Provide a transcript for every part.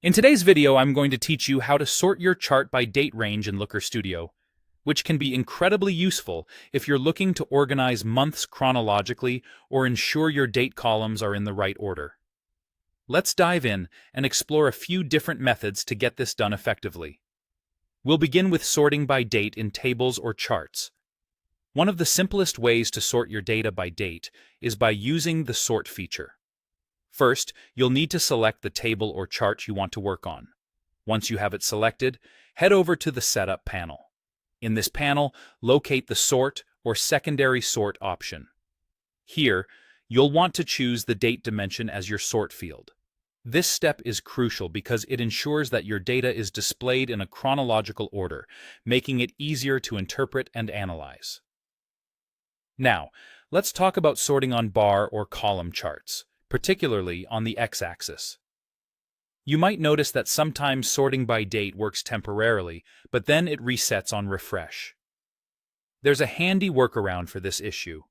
In today's video, I'm going to teach you how to sort your chart by date range in Looker Studio, which can be incredibly useful if you're looking to organize months chronologically or ensure your date columns are in the right order. Let's dive in and explore a few different methods to get this done effectively. We'll begin with sorting by date in tables or charts. One of the simplest ways to sort your data by date is by using the sort feature. First, you'll need to select the table or chart you want to work on. Once you have it selected, head over to the Setup panel. In this panel, locate the Sort or Secondary Sort option. Here, you'll want to choose the date dimension as your sort field. This step is crucial because it ensures that your data is displayed in a chronological order, making it easier to interpret and analyze. Now, let's talk about sorting on bar or column charts, particularly on the x-axis. You might notice that sometimes sorting by date works temporarily, but then it resets on refresh. There's a handy workaround for this issue.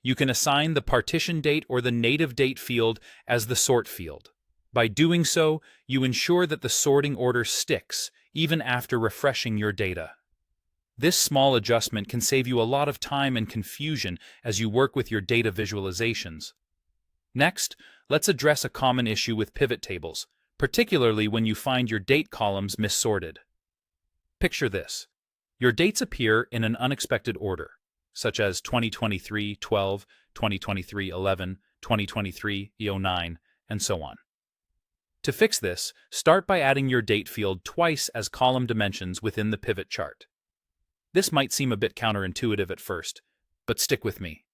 You can assign the partition date or the native date field as the sort field. By doing so, you ensure that the sorting order sticks, even after refreshing your data. This small adjustment can save you a lot of time and confusion as you work with your data visualizations. Next, let's address a common issue with pivot tables, particularly when you find your date columns missorted. Picture this. Your dates appear in an unexpected order, such as 2023-12, 2023-11, 2023-09, and so on. To fix this, start by adding your date field twice as column dimensions within the pivot chart. This might seem a bit counterintuitive at first, but stick with me.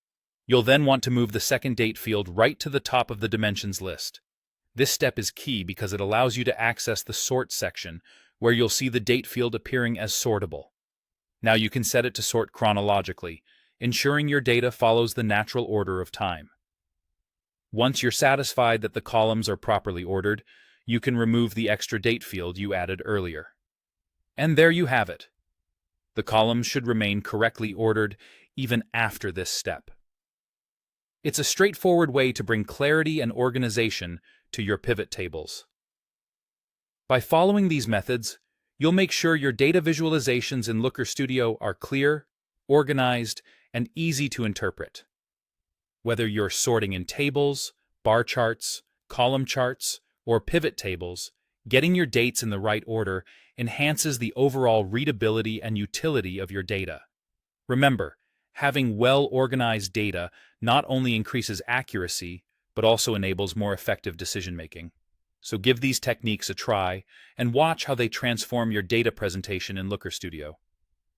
You'll then want to move the second date field right to the top of the dimensions list. This step is key because it allows you to access the Sort section, where you'll see the date field appearing as sortable. Now you can set it to sort chronologically, ensuring your data follows the natural order of time. Once you're satisfied that the columns are properly ordered, you can remove the extra date field you added earlier. And there you have it. The columns should remain correctly ordered even after this step. It's a straightforward way to bring clarity and organization to your pivot tables. By following these methods, you'll make sure your data visualizations in Looker Studio are clear, organized, and easy to interpret. Whether you're sorting in tables, bar charts, column charts, or pivot tables, getting your dates in the right order enhances the overall readability and utility of your data. Remember, having well-organized data not only increases accuracy, but also enables more effective decision-making. So give these techniques a try and watch how they transform your data presentation in Looker Studio.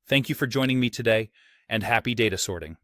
Thank you for joining me today, and happy data sorting.